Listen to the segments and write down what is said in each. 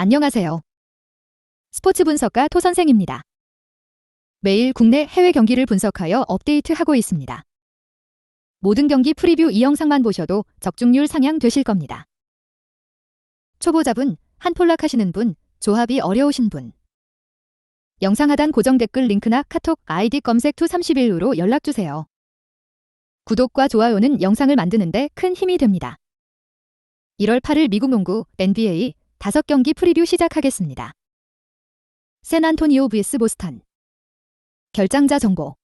안녕하세요. 스포츠 분석가 토 선생입니다. 매일 국내 해외 경기를 분석하여 업데이트하고 있습니다. 모든 경기 프리뷰 이 영상만 보셔도 적중률 상향 되실 겁니다. 초보자분, 한폴락 하시는 분, 조합이 어려우신 분. 영상 하단 고정 댓글 링크나 카톡 아이디 검색 투 31으로 연락주세요. 구독과 좋아요는 영상을 만드는데 큰 힘이 됩니다. 1월 8일 미국 농구 NBA 5경기 프리뷰 시작하겠습니다. 샌안토니오 vs 보스턴. 결장자 정보.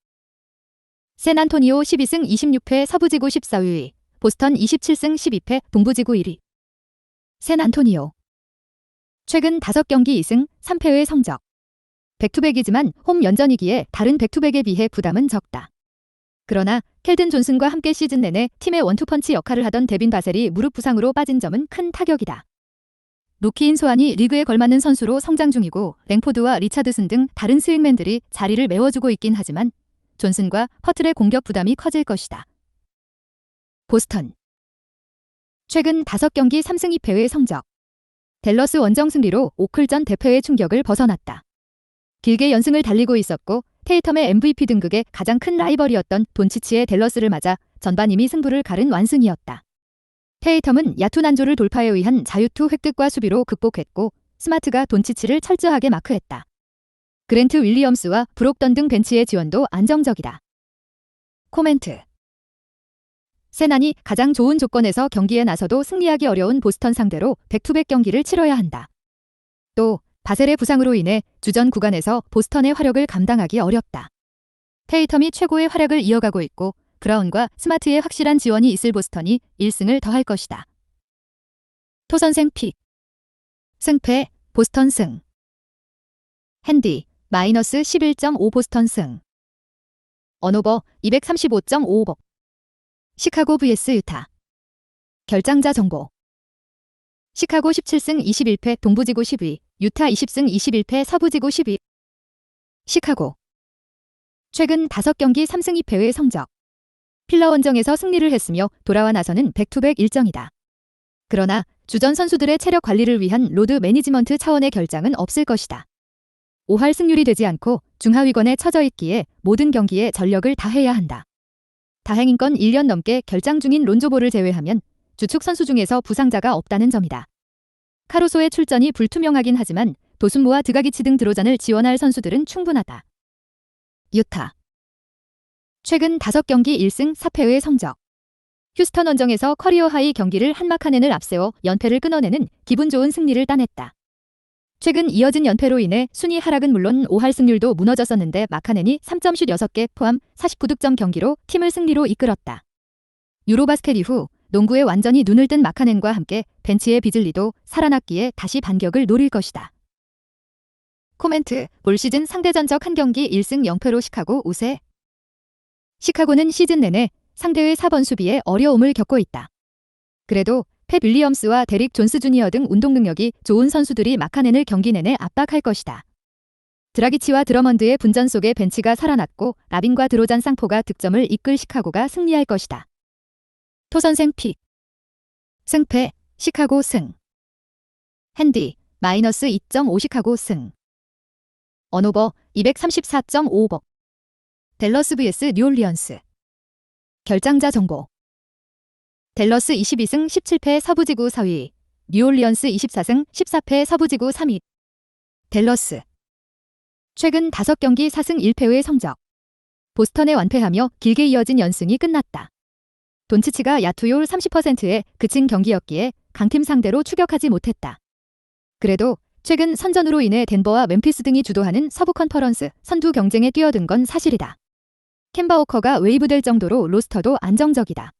샌안토니오 12승 26패 서부지구 14위, 보스턴 27승 12패 동부지구 1위. 샌안토니오. 최근 5경기 2승 3패의 성적. 백투백이지만 홈 연전이기에 다른 백투백에 비해 부담은 적다. 그러나 켈든 존슨과 함께 시즌 내내 팀의 원투펀치 역할을 하던 데빈 바셀이 무릎 부상으로 빠진 점은 큰 타격이다. 루키인 소환이 리그에 걸맞는 선수로 성장 중이고 랭포드와 리차드슨 등 다른 스윙맨들이 자리를 메워주고 있긴 하지만 존슨과 퍼틀의 공격 부담이 커질 것이다. 보스턴. 최근 5경기 3승 2패의 성적. 댈러스 원정 승리로 오클전 대패의 충격을 벗어났다. 길게 연승을 달리고 있었고 테이텀의 MVP 등극에 가장 큰 라이벌이었던 돈치치의 댈러스를 맞아 전반 이미 승부를 가른 완승이었다. 테이텀은 야투 난조를 돌파에 의한 자유투 획득과 수비로 극복했고 스마트가 돈치치를 철저하게 마크했다. 그랜트 윌리엄스와 브록던 등 벤치의 지원도 안정적이다. 코멘트. 샌안이 가장 좋은 조건에서 경기에 나서도 승리하기 어려운 보스턴 상대로 백투백 경기를 치러야 한다. 또 바셀의 부상으로 인해 주전 구간에서 보스턴의 화력을 감당하기 어렵다. 테이텀이 최고의 활약을 이어가고 있고 브라운과 스마트의 확실한 지원이 있을 보스턴이 1승을 더할 것이다. 토선생 픽. 승패 보스턴 승. 핸디 마이너스 11.5 보스턴 승. 언오버 235.55. 시카고 vs 유타. 결장자 정보. 시카고 17승 21패 동부지구 10위, 유타 20승 21패 서부지구 10위. 시카고. 최근 5경기 3승 2패의 성적. 필러 원정에서 승리를 했으며 돌아와 나서는 백투백 일정이다. 그러나 주전 선수들의 체력 관리를 위한 로드 매니지먼트 차원의 결장은 없을 것이다. 5할 승률이 되지 않고 중하위권에 처져 있기에 모든 경기에 전력을 다해야 한다. 다행인 건 1년 넘게 결장 중인 론조볼을 제외하면 주축 선수 중에서 부상자가 없다는 점이다. 카루소의 출전이 불투명하긴 하지만 도순무와 드가기치 등 드로잔을 지원할 선수들은 충분하다. 유타. 최근 5경기 1승 4패의 성적. 휴스턴 원정에서 커리어 하이 경기를 한 마카넨을 앞세워 연패를 끊어내는 기분 좋은 승리를 따냈다. 최근 이어진 연패로 인해 순위 하락은 물론 5할 승률도 무너졌었는데 마카넨이 3점슛 6개 포함 49득점 경기로 팀을 승리로 이끌었다. 유로바스켓 이후 농구에 완전히 눈을 뜬 마카넨과 함께 벤치의 비즐리도 살아났기에 다시 반격을 노릴 것이다. 코멘트. 올 시즌 상대전적 한 경기 1승 0패로 시카고 우세. 시카고는 시즌 내내 상대의 4번 수비에 어려움을 겪고 있다. 그래도 팻 윌리엄스와 데릭 존스 주니어 등 운동 능력이 좋은 선수들이 마카넨을 경기 내내 압박할 것이다. 드라기치와 드러먼드의 분전 속에 벤치가 살아났고 라빈과 드로잔 쌍포가 득점을 이끌 시카고가 승리할 것이다. 토선생 픽. 승패 시카고 승. 핸디 마이너스 2.5 시카고 승. 언오버 234.55. 댈러스 vs 뉴올리언스. 결장자 정보. 댈러스 22승 17패 서부지구 4위, 뉴올리언스 24승 14패 서부지구 3위. 댈러스. 최근 5경기 4승 1패의 성적. 보스턴에 완패하며 길게 이어진 연승이 끝났다. 돈치치가 야투율 30%에 그친 경기였기에 강팀 상대로 추격하지 못했다. 그래도 최근 선전으로 인해 덴버와 멤피스 등이 주도하는 서부 컨퍼런스 선두 경쟁에 뛰어든 건 사실이다. 켐바 워커가 웨이브될 정도로 로스터도 안정적이다.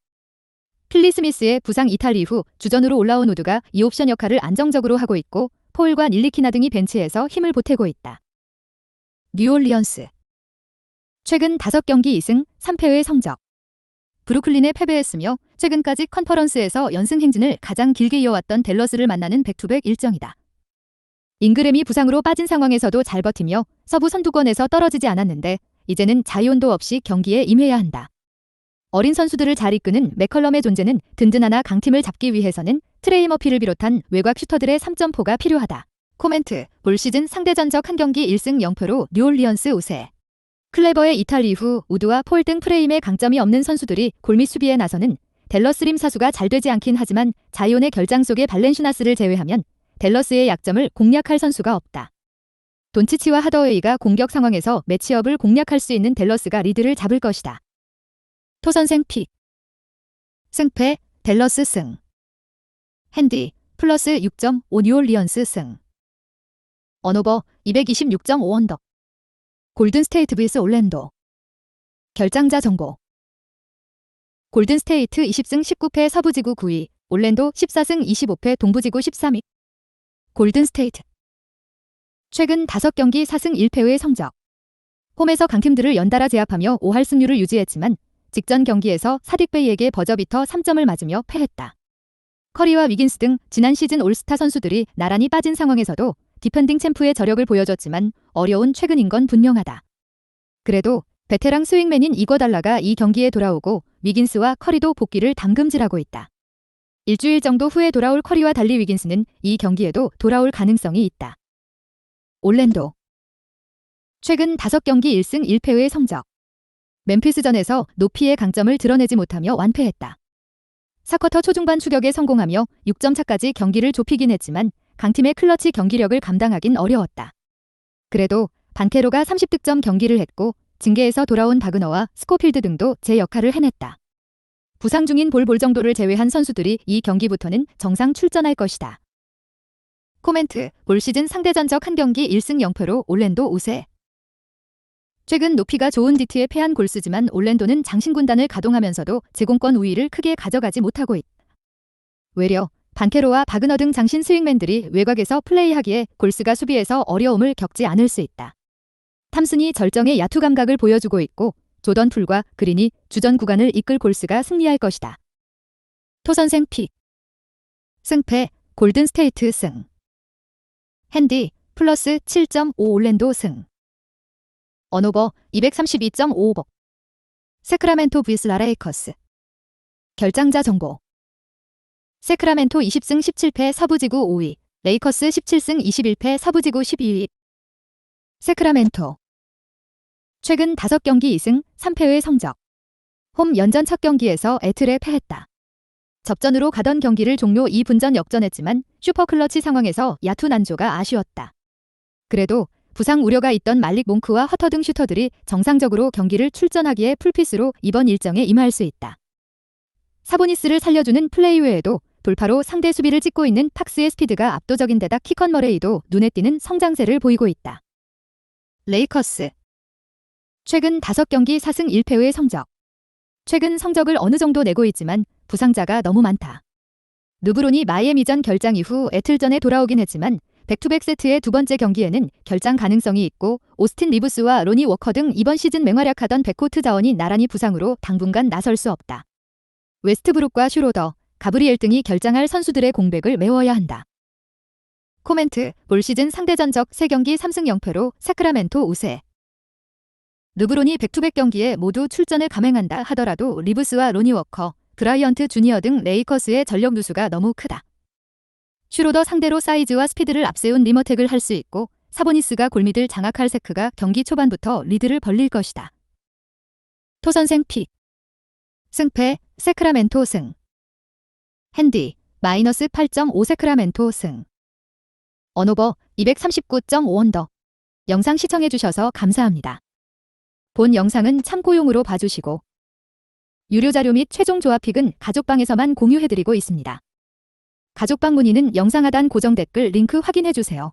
필리 스미스의 부상 이탈 이후 주전으로 올라온 우드가 2옵션 역할을 안정적으로 하고 있고 포울과 닐리키나 등이 벤치에서 힘을 보태고 있다. 뉴올리언스. 최근 5경기 2승 3패의 성적. 브루클린에 패배했으며 최근까지 컨퍼런스에서 연승 행진을 가장 길게 이어왔던 댈러스를 만나는 백투백 일정이다. 잉그램이 부상으로 빠진 상황에서도 잘 버티며 서부 선두권에서 떨어지지 않았는데 이제는 자이온도 없이 경기에 임해야 한다. 어린 선수들을 잘 이끄는 맥컬럼의 존재는 든든하나 강팀을 잡기 위해서는 트레이 머피를 비롯한 외곽 슈터들의 3점포가 필요하다. 코멘트. 올 시즌 상대 전적 한 경기 1승 0패로 뉴올리언스 우세. 클레버의 이탈 이후 우드와 폴 등 프레임에 강점이 없는 선수들이 골밑 수비에 나서는 댈러스 림 사수가 잘 되지 않긴 하지만 자이온의 결장 속의 발렌시나스를 제외하면 댈러스의 약점을 공략할 선수가 없다. 돈치치와 하더웨이가 공격 상황에서 매치업을 공략할 수 있는 댈러스가 리드를 잡을 것이다. 토선생 픽. 승패 댈러스 승. 핸디 플러스 6.5 뉴올리언스 승. 언오버 226.5 언더. 골든 스테이트 vs 올랜도. 결장자 정보. 골든 스테이트 20승 19패 서부지구 9위, 올랜도 14승 25패 동부지구 13위. 골든 스테이트. 최근 5경기 4승 1패의 성적. 홈에서 강팀들을 연달아 제압하며 5할 승률을 유지했지만 직전 경기에서 사딕베이에게 버저비터 3점을 맞으며 패했다. 커리와 위긴스 등 지난 시즌 올스타 선수들이 나란히 빠진 상황에서도 디펜딩 챔프의 저력을 보여줬지만 어려운 최근인 건 분명하다. 그래도 베테랑 스윙맨인 이거달라가 이 경기에 돌아오고 위긴스와 커리도 복귀를 담금질하고 있다. 일주일 정도 후에 돌아올 커리와 달리 위긴스는 이 경기에도 돌아올 가능성이 있다. 올랜도. 최근 5경기 1승 1패의 성적. 멤피스전에서 높이의 강점을 드러내지 못하며 완패했다. 4쿼터 초중반 추격에 성공하며 6점 차까지 경기를 좁히긴 했지만 강팀의 클러치 경기력을 감당하긴 어려웠다. 그래도 반케로가 30득점 경기를 했고 징계에서 돌아온 바그너와 스코필드 등도 제 역할을 해냈다. 부상 중인 볼 정도를 제외한 선수들이 이 경기부터는 정상 출전할 것이다. 코멘트. 올 시즌 상대 전적 한 경기 1승 0패로 올랜도 우세. 최근 높이가 좋은 디트에 패한 골스지만 올랜도는 장신군단을 가동하면서도 제공권 우위를 크게 가져가지 못하고 있다. 외려 반케로와 바그너 등 장신 스윙맨들이 외곽에서 플레이하기에 골스가 수비에서 어려움을 겪지 않을 수 있다. 탐슨이 절정의 야투 감각을 보여주고 있고 조던 풀과 그린이 주전 구간을 이끌 골스가 승리할 것이다. 토선생 픽. 승패 골든 스테이트 승. 핸디 플러스 7.5 올랜도 승. 언오버 232.5오버. 세크라멘토 vs 라레이커스. 결장자 정보. 세크라멘토 20승 17패 서부지구 5위, 레이커스 17승 21패 서부지구 12위. 세크라멘토. 최근 5경기 2승 3패의 성적. 홈 연전 첫 경기에서 애틀에 패했다. 접전으로 가던 경기를 종료 2분전 역전했지만 슈퍼클러치 상황에서 야투 난조가 아쉬웠다. 그래도 부상 우려가 있던 말릭 몽크와 허터 등 슈터들이 정상적으로 경기를 출전하기에 풀핏으로 이번 일정에 임할 수 있다. 사보니스를 살려주는 플레이 외에도 돌파로 상대 수비를 찍고 있는 팍스의 스피드가 압도적인 데다 키컨 머레이도 눈에 띄는 성장세를 보이고 있다. 레이커스. 최근 5경기 4승 1패의 성적. 최근 성적을 어느 정도 내고 있지만 부상자가 너무 많다. 르브론이 마이애미전 결장 이후 애틀전에 돌아오긴 했지만 백투백 세트의 두 번째 경기에는 결장 가능성이 있고 오스틴 리브스와 로니 워커 등 이번 시즌 맹활약하던 백코트 자원이 나란히 부상으로 당분간 나설 수 없다. 웨스트브룩과 슈로더, 가브리엘 등이 결장할 선수들의 공백을 메워야 한다. 코멘트. 올 시즌 상대 전적 3경기 3승 0패로 사크라멘토 우세. 르브론이 백투백 경기에 모두 출전을 감행한다 하더라도 리브스와 로니 워커, 브라이언트 주니어 등 레이커스의 전력 누수가 너무 크다. 슈로더 상대로 사이즈와 스피드를 앞세운 리머텍을 할 수 있고 사보니스가 골밑을 장악할 세크가 경기 초반부터 리드를 벌릴 것이다. 토선생 픽. 승패 세크라멘토 승. 핸디 마이너스 8.5 세크라멘토 승. 언오버 239.5 언더. 영상 시청해주셔서 감사합니다. 본 영상은 참고용으로 봐주시고 유료 자료 및 최종 조합픽은 가족방에서만 공유해드리고 있습니다. 가족방 문의는 영상 하단 고정 댓글 링크 확인해주세요.